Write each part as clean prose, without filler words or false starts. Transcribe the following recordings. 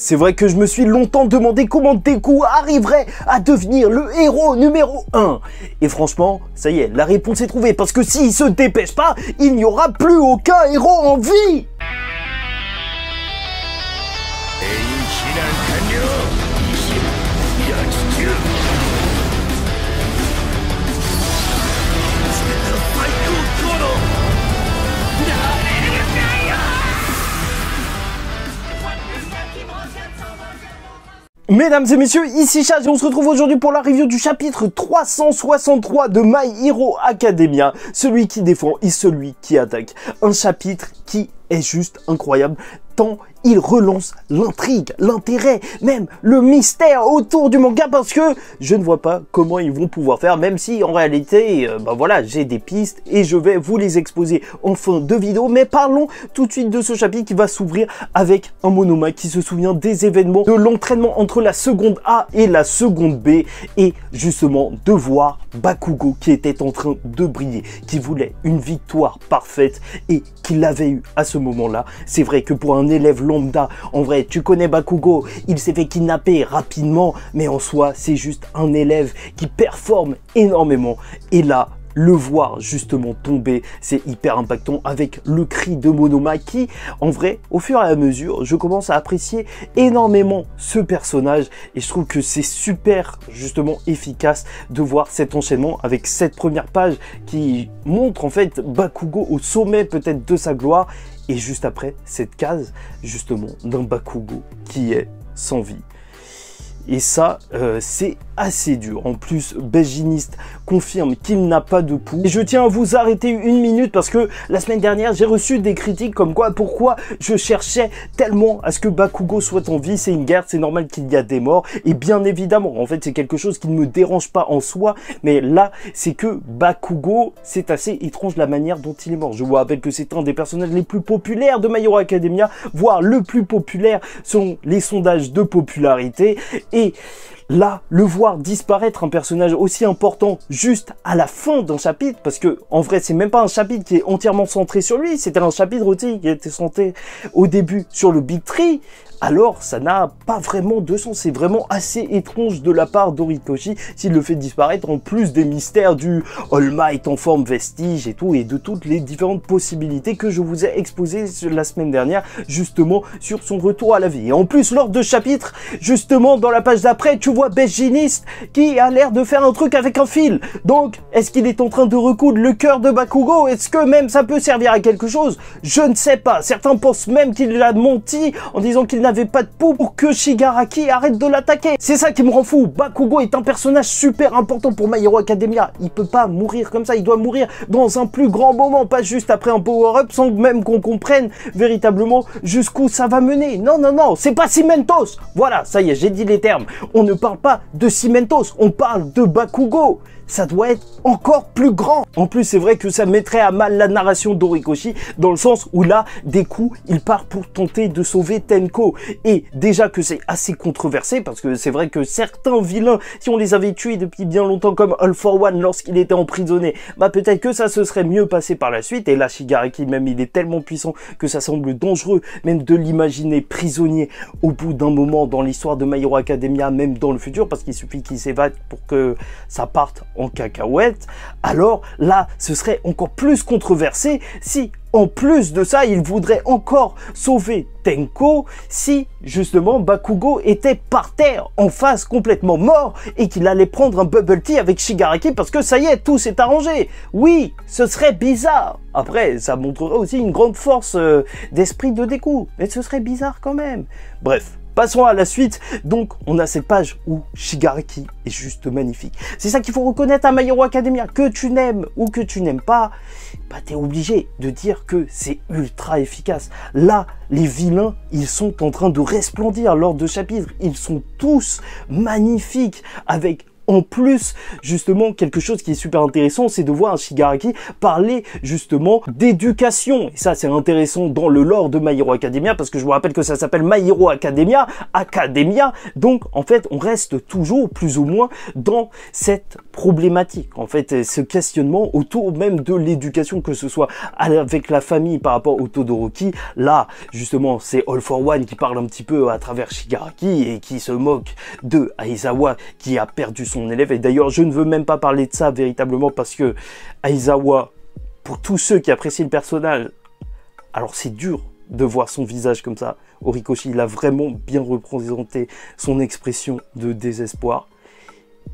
C'est vrai que je me suis longtemps demandé comment Deku arriverait à devenir le héros numéro 1. Et franchement, ça y est, la réponse est trouvée. Parce que s'il se dépêche pas, il n'y aura plus aucun héros en vie. Mesdames et messieurs, ici Chaz et on se retrouve aujourd'hui pour la review du chapitre 363 de My Hero Academia. Celui qui défend et celui qui attaque. Un chapitre qui est juste incroyable, tant il relance l'intrigue, l'intérêt, même le mystère autour du manga, parce que je ne vois pas comment ils vont pouvoir faire, même si en réalité, voilà, j'ai des pistes et je vais vous les exposer en fin de vidéo. Mais parlons tout de suite de ce chapitre qui va s'ouvrir avec un Monoma qui se souvient des événements de l'entraînement entre la seconde A et la seconde B, et justement de voir Bakugo qui était en train de briller, qui voulait une victoire parfaite et qui l'avait eu à ce moment-là. C'est vrai que pour un élève lambda, en vrai, tu connais Bakugo, il s'est fait kidnapper rapidement, mais en soi, c'est juste un élève qui performe énormément. Et là, le voir justement tomber, c'est hyper impactant avec le cri de Monoma qui, en vrai, au fur et à mesure, je commence à apprécier énormément ce personnage et je trouve que c'est super justement efficace de voir cet enchaînement avec cette première page qui montre en fait Bakugo au sommet peut-être de sa gloire et juste après cette case justement d'un Bakugo qui est sans vie. Et ça, c'est assez dur. En plus, Belginiste confirme qu'il n'a pas de pouls. Et je tiens à vous arrêter une minute parce que la semaine dernière, j'ai reçu des critiques comme quoi, pourquoi je cherchais tellement à ce que Bakugo soit en vie. C'est une guerre, c'est normal qu'il y a des morts. Et bien évidemment, en fait, c'est quelque chose qui ne me dérange pas en soi. Mais là, c'est que Bakugo, c'est assez étrange la manière dont il est mort. Je vous rappelle que c'est un des personnages les plus populaires de My Hero Academia, voire le plus populaire selon les sondages de popularité. Et là, le voir disparaître un personnage aussi important juste à la fin d'un chapitre, parce que en vrai, c'est même pas un chapitre qui est entièrement centré sur lui, c'était un chapitre aussi qui était centré au début sur le Big Tree. Alors, ça n'a pas vraiment de sens. C'est vraiment assez étrange de la part d'Horikoshi s'il le fait disparaître, en plus des mystères du All Might en forme vestige et tout, et de toutes les différentes possibilités que je vous ai exposées la semaine dernière, justement, sur son retour à la vie. Et en plus, lors de chapitre, justement, dans la page d'après, tu vois Belginiste qui a l'air de faire un truc avec un fil. Donc, est-ce qu'il est en train de recoudre le cœur de Bakugo? Est-ce que même ça peut servir à quelque chose? Je ne sais pas. Certains pensent même qu'il a menti en disant qu'il n'avait pas de pouls pour que Shigaraki arrête de l'attaquer. C'est ça qui me rend fou. Bakugo est un personnage super important pour My Hero Academia. Il peut pas mourir comme ça. Il doit mourir dans un plus grand moment, pas juste après un power-up, sans même qu'on comprenne véritablement jusqu'où ça va mener. Non, non, non, c'est pas Cimentos. Voilà, ça y est, j'ai dit les termes. On ne parle pas de Cimentos, on parle de Bakugo. Ça doit être encore plus grand. En plus, c'est vrai que ça mettrait à mal la narration d'Horikoshi, dans le sens où là, Deku, il part pour tenter de sauver Tenko. Et déjà que c'est assez controversé, parce que c'est vrai que certains vilains, si on les avait tués depuis bien longtemps, comme All for One lorsqu'il était emprisonné, bah peut-être que ça se serait mieux passé par la suite. Et là, Shigaraki, même, il est tellement puissant que ça semble dangereux, même de l'imaginer prisonnier au bout d'un moment dans l'histoire de My Hero Academia, même dans le futur, parce qu'il suffit qu'il s'évade pour que ça parte en cacahuète. Alors là, ce serait encore plus controversé si, en plus de ça, il voudrait encore sauver Tenko, si justement Bakugo était par terre, en face, complètement mort, et qu'il allait prendre un bubble tea avec Shigaraki parce que ça y est, tout s'est arrangé. Oui, ce serait bizarre. Après, ça montrerait aussi une grande force d'esprit de Deku, mais ce serait bizarre quand même. Bref. Passons à la suite. Donc, on a cette page où Shigaraki est juste magnifique. C'est ça qu'il faut reconnaître à My Hero Academia. Que tu n'aimes ou que tu n'aimes pas, bah, t'es obligé de dire que c'est ultra efficace. Là, les vilains, ils sont en train de resplendir lors de chapitres. Ils sont tous magnifiques avec en plus, justement, quelque chose qui est super intéressant, c'est de voir un Shigaraki parler justement d'éducation. Et ça, c'est intéressant dans le lore de My Hero Academia, parce que je vous rappelle que ça s'appelle My Hero Academia, donc en fait, on reste toujours plus ou moins dans cette problématique, en fait, ce questionnement autour même de l'éducation, que ce soit avec la famille par rapport au Todoroki. Là, justement, c'est All for One qui parle un petit peu à travers Shigaraki et qui se moque de Aizawa qui a perdu son élève. Et d'ailleurs, je ne veux même pas parler de ça véritablement, parce que Aizawa, pour tous ceux qui apprécient le personnage, alors c'est dur de voir son visage comme ça. Horikoshi, il a vraiment bien représenté son expression de désespoir.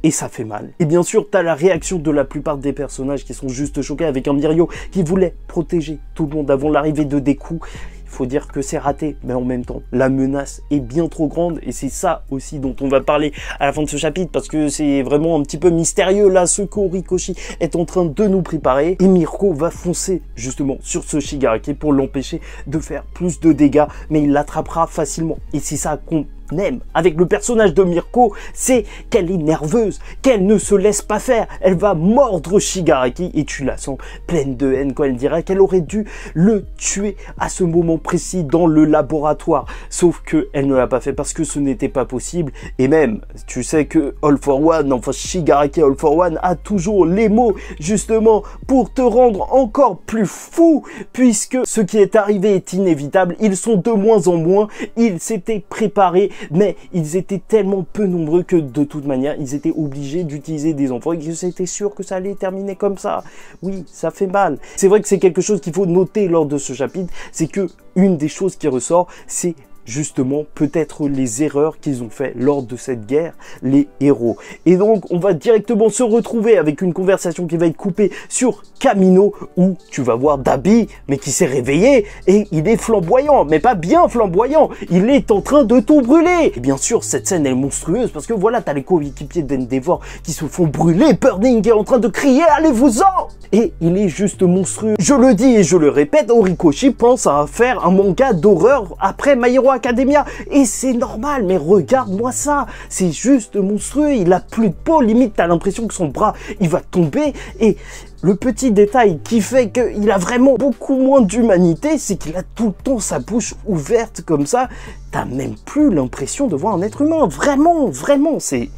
Et ça fait mal. Et bien sûr, t'as la réaction de la plupart des personnages qui sont juste choqués, avec un Mirio qui voulait protéger tout le monde avant l'arrivée de Deku. Il faut dire que c'est raté, mais en même temps, la menace est bien trop grande, et c'est ça aussi dont on va parler à la fin de ce chapitre, parce que c'est vraiment un petit peu mystérieux là, ce qu'Horikoshi est en train de nous préparer, et Mirko va foncer justement sur ce Shigaraki pour l'empêcher de faire plus de dégâts, mais il l'attrapera facilement, et c'est ça qu'on aime avec le personnage de Mirko, c'est qu'elle est nerveuse, qu'elle ne se laisse pas faire, elle va mordre Shigaraki, et tu la sens pleine de haine quand elle dira qu'elle aurait dû le tuer à ce moment précis dans le laboratoire, sauf que elle ne l'a pas fait parce que ce n'était pas possible. Et même, tu sais que All for One, enfin Shigaraki All for One a toujours les mots justement pour te rendre encore plus fou, puisque ce qui est arrivé est inévitable, ils sont de moins en moins, ils s'étaient préparés, mais ils étaient tellement peu nombreux que de toute manière ils étaient obligés d'utiliser des enfants, et que c'était sûr que ça allait terminer comme ça. Oui, ça fait mal. C'est vrai que c'est quelque chose qu'il faut noter lors de ce chapitre, c'est que une des choses qui ressort, c'est justement peut-être les erreurs qu'ils ont fait lors de cette guerre, les héros. Et donc on va directement se retrouver avec une conversation qui va être coupée sur Kamino, où tu vas voir Dabi, mais qui s'est réveillé, et il est flamboyant, mais pas bien flamboyant, il est en train de tout brûler. Et bien sûr, cette scène est monstrueuse, parce que voilà, t'as les coéquipiers d'Endeavor qui se font brûler, Burning est en train de crier « Allez-vous-en !» Et il est juste monstrueux. Je le dis et je le répète, Horikoshi pense à faire un manga d'horreur après My Hero Academia, et c'est normal, mais regarde-moi ça, c'est juste monstrueux, il a plus de peau, limite t'as l'impression que son bras il va tomber. Et le petit détail qui fait qu'il a vraiment beaucoup moins d'humanité, c'est qu'il a tout le temps sa bouche ouverte comme ça, t'as même plus l'impression de voir un être humain, vraiment, c'est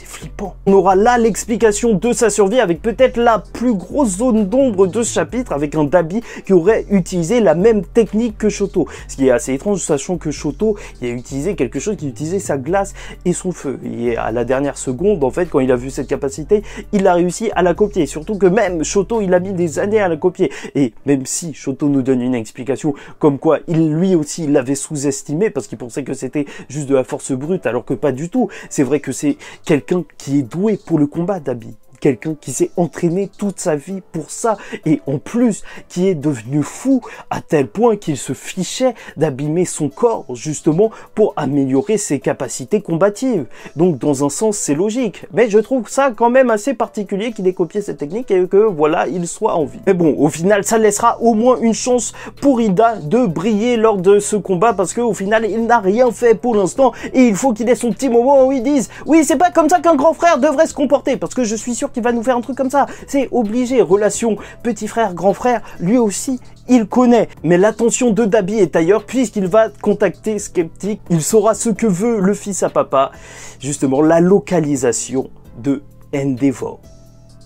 flippant. On aura là l'explication de sa survie, avec peut-être la plus grosse zone d'ombre de ce chapitre, avec un Dabi qui aurait utilisé la même technique que Shoto. Ce qui est assez étrange, sachant que Shoto, il a utilisé quelque chose qui utilisait sa glace et son feu. Et à la dernière seconde, en fait, quand il a vu cette capacité, il a réussi à la copier. Surtout que même Shoto, il a mis des années à la copier. Et même si Shoto nous donne une explication comme quoi lui aussi, il l'avait sous-estimé parce qu'il pensait que c'était juste de la force brute, alors que pas du tout. C'est vrai que c'est quelqu'un qui est doué pour le combat, Dabi. Quelqu'un qui s'est entraîné toute sa vie pour ça, et en plus qui est devenu fou à tel point qu'il se fichait d'abîmer son corps justement pour améliorer ses capacités combatives. Donc dans un sens c'est logique, mais je trouve ça quand même assez particulier qu'il ait copié cette technique et que voilà, il soit en vie. Mais bon, au final ça laissera au moins une chance pour Ida de briller lors de ce combat, parce qu'au final il n'a rien fait pour l'instant, et il faut qu'il ait son petit moment où ils disent oui, c'est pas comme ça qu'un grand frère devrait se comporter, parce que je suis sûr qu'il va nous faire un truc comme ça, c'est obligé. Relation petit frère, grand frère, lui aussi il connaît. Mais l'attention de Dabi est ailleurs, puisqu'il va contacter Skeptic. Il saura ce que veut le fils à papa, justement la localisation de Endeavor.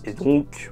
Et donc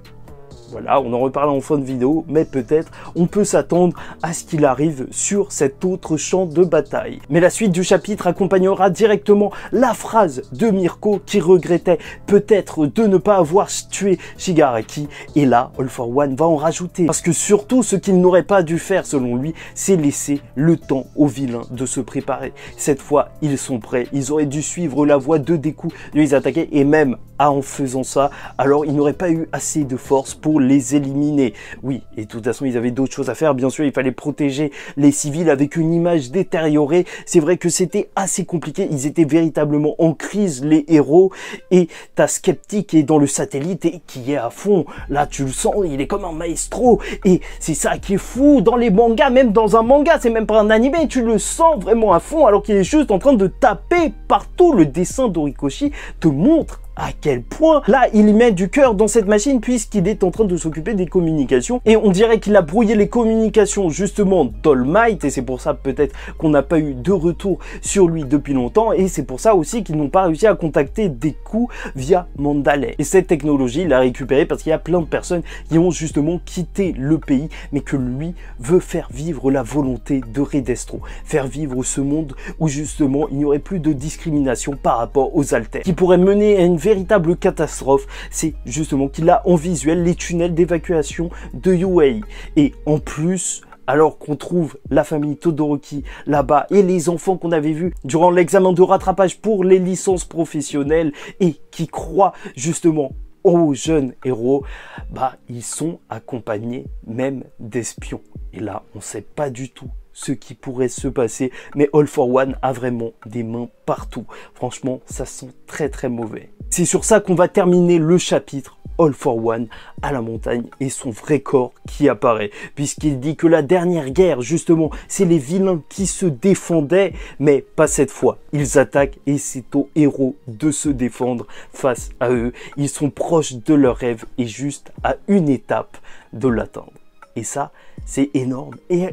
voilà, on en reparle en fin de vidéo, mais peut-être on peut s'attendre à ce qu'il arrive sur cet autre champ de bataille. Mais la suite du chapitre accompagnera directement la phrase de Mirko qui regrettait peut-être de ne pas avoir tué Shigaraki. Et là, All for One va en rajouter. Parce que surtout, ce qu'il n'aurait pas dû faire selon lui, c'est laisser le temps aux vilains de se préparer. Cette fois, ils sont prêts. Ils auraient dû suivre la voie de Deku, de les attaquer, et même en faisant ça, alors ils n'auraient pas eu assez de force pour les éliminer. Oui, et de toute façon, ils avaient d'autres choses à faire. Bien sûr, il fallait protéger les civils avec une image détériorée. C'est vrai que c'était assez compliqué. Ils étaient véritablement en crise, les héros. Et t'as Skeptic qui est dans le satellite et qui est à fond. Là, tu le sens, il est comme un maestro. Et c'est ça qui est fou dans les mangas, même dans un manga, c'est même pas un animé. Tu le sens vraiment à fond alors qu'il est juste en train de taper partout. Le dessin d'Horikoshi te montre à quel point là il y met du cœur dans cette machine puisqu'il est en train de s'occuper des communications et on dirait qu'il a brouillé les communications justement d'All Might et c'est pour ça peut-être qu'on n'a pas eu de retour sur lui depuis longtemps et c'est pour ça aussi qu'ils n'ont pas réussi à contacter Deku via Mandalay. Et cette technologie il l'a récupérée parce qu'il y a plein de personnes qui ont justement quitté le pays mais que lui veut faire vivre la volonté de Redestro, faire vivre ce monde où justement il n'y aurait plus de discrimination par rapport aux alters, qui pourrait mener à une véritable catastrophe. C'est justement qu'il a en visuel les tunnels d'évacuation de UA et en plus alors qu'on trouve la famille Todoroki là-bas et les enfants qu'on avait vus durant l'examen de rattrapage pour les licences professionnelles et qui croient justement aux jeunes héros, bah ils sont accompagnés même d'espions. Et là, on ne sait pas du tout ce qui pourrait se passer, mais All for One a vraiment des mains partout. Franchement, ça sent très très mauvais. C'est sur ça qu'on va terminer le chapitre All for One à la montagne et son vrai corps qui apparaît, puisqu'il dit que la dernière guerre, justement, c'est les vilains qui se défendaient, mais pas cette fois. Ils attaquent et c'est aux héros de se défendre face à eux. Ils sont proches de leur rêve et juste à une étape de l'atteindre. Et ça, c'est énorme et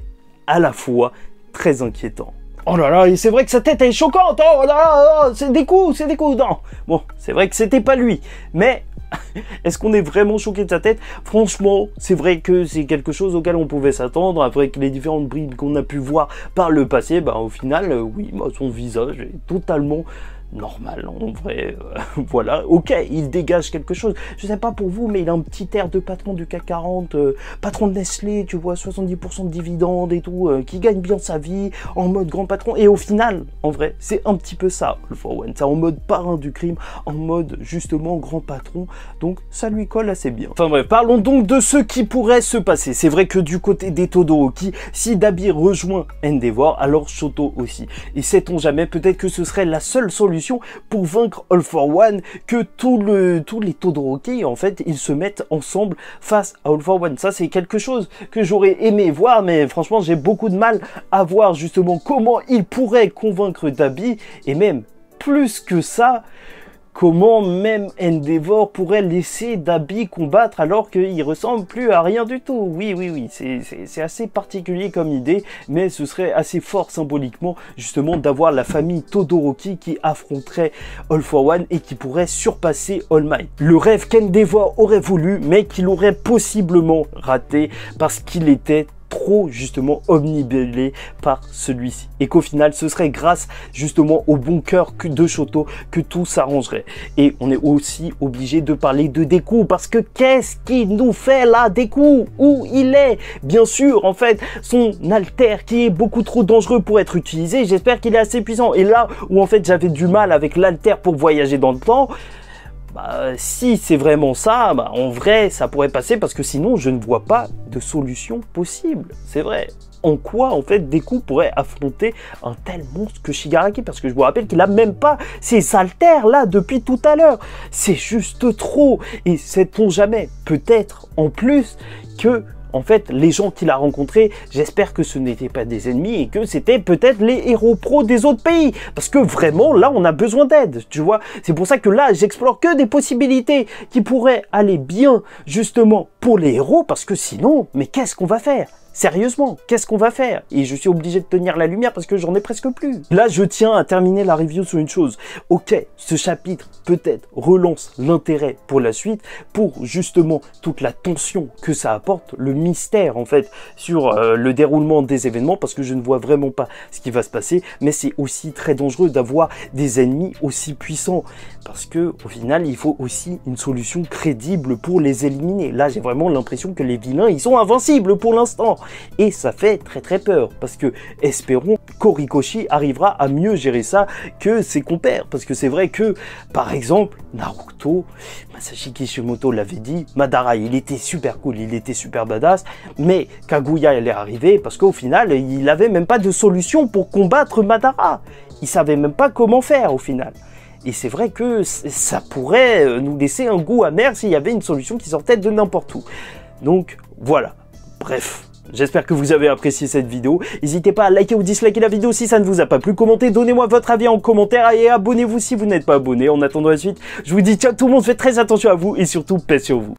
à la fois très inquiétant. Oh là là, et c'est vrai que sa tête est choquante. Oh là là, c'est des coups, non. Bon, c'est vrai que c'était pas lui, mais est-ce qu'on est vraiment choqué de sa tête? Franchement, c'est vrai que c'est quelque chose auquel on pouvait s'attendre avec les différentes brides qu'on a pu voir par le passé. Bah, au final, oui, son visage est totalement normal en vrai, voilà, ok, il dégage quelque chose, je sais pas pour vous, mais il a un petit air de patron du CAC 40, patron de Nestlé, tu vois, 70% de dividendes et tout, qui gagne bien sa vie, en mode grand patron, et au final, en vrai, c'est un petit peu ça, le 4-1, c'est en mode parrain du crime, en mode, justement, grand patron, donc ça lui colle assez bien. Enfin bref, parlons donc de ce qui pourrait se passer. C'est vrai que du côté des Todoroki, si Dabi rejoint Endeavor, alors Shoto aussi, et sait-on jamais, peut-être que ce serait la seule solution pour vaincre All for One, que tous les Todoroki, en fait, ils se mettent ensemble face à All for One. Ça, c'est quelque chose que j'aurais aimé voir, mais franchement, j'ai beaucoup de mal à voir justement comment ils pourraient convaincre Dabi, et même plus que ça, comment même Endeavor pourrait laisser Dabi combattre alors qu'il ressemble plus à rien du tout. Oui, c'est assez particulier comme idée, mais ce serait assez fort symboliquement justement d'avoir la famille Todoroki qui affronterait All for One et qui pourrait surpasser All Might. Le rêve qu'Endeavor aurait voulu, mais qu'il aurait possiblement raté parce qu'il était trop justement omnibulé par celui-ci et qu'au final ce serait grâce justement au bon cœur de Shoto que tout s'arrangerait. Et on est aussi obligé de parler de Deku parce que qu'est-ce qu'il nous fait là, Deku? Où il est? Bien sûr, en fait, son alter qui est beaucoup trop dangereux pour être utilisé, j'espère qu'il est assez puissant. Et là où en fait j'avais du mal avec l'alter pour voyager dans le temps, bah, si c'est vraiment ça, bah, en vrai, ça pourrait passer parce que sinon, je ne vois pas de solution possible. C'est vrai. En quoi, en fait, Deku pourrait affronter un tel monstre que Shigaraki? Parce que je vous rappelle qu'il a même pas ces haltères là depuis tout à l'heure. C'est juste trop. Et sait-on jamais, peut-être en plus que en fait, les gens qu'il a rencontrés, j'espère que ce n'étaient pas des ennemis et que c'était peut-être les héros pros des autres pays. Parce que vraiment, là, on a besoin d'aide, tu vois. C'est pour ça que là, j'explore que des possibilités qui pourraient aller bien, justement, pour les héros. Parce que sinon, mais qu'est-ce qu'on va faire ? Sérieusement, qu'est-ce qu'on va faire? Et je suis obligé de tenir la lumière parce que j'en ai presque plus. Là, je tiens à terminer la review sur une chose. Ok, ce chapitre peut-être relance l'intérêt pour la suite, pour justement toute la tension que ça apporte, le mystère en fait sur le déroulement des événements, parce que je ne vois vraiment pas ce qui va se passer. Mais c'est aussi très dangereux d'avoir des ennemis aussi puissants, parce que au final, il faut aussi une solution crédible pour les éliminer. Là, j'ai vraiment l'impression que les vilains, ils sont invincibles pour l'instant. Et ça fait très très peur, parce que espérons qu'Horikoshi arrivera à mieux gérer ça que ses compères, parce que c'est vrai que par exemple Naruto, Masashi Kishimoto l'avait dit, Madara il était super cool, il était super badass, mais Kaguya elle est arrivée parce qu'au final il avait même pas de solution pour combattre Madara, il savait même pas comment faire au final. Et c'est vrai que ça pourrait nous laisser un goût amer s'il y avait une solution qui sortait de n'importe où. Donc voilà, bref. J'espère que vous avez apprécié cette vidéo. N'hésitez pas à liker ou disliker la vidéo si ça ne vous a pas plu. Commentez, donnez-moi votre avis en commentaire et abonnez-vous si vous n'êtes pas abonné. En attendant la suite, je vous dis ciao tout le monde, faites très attention à vous et surtout paix sur vous.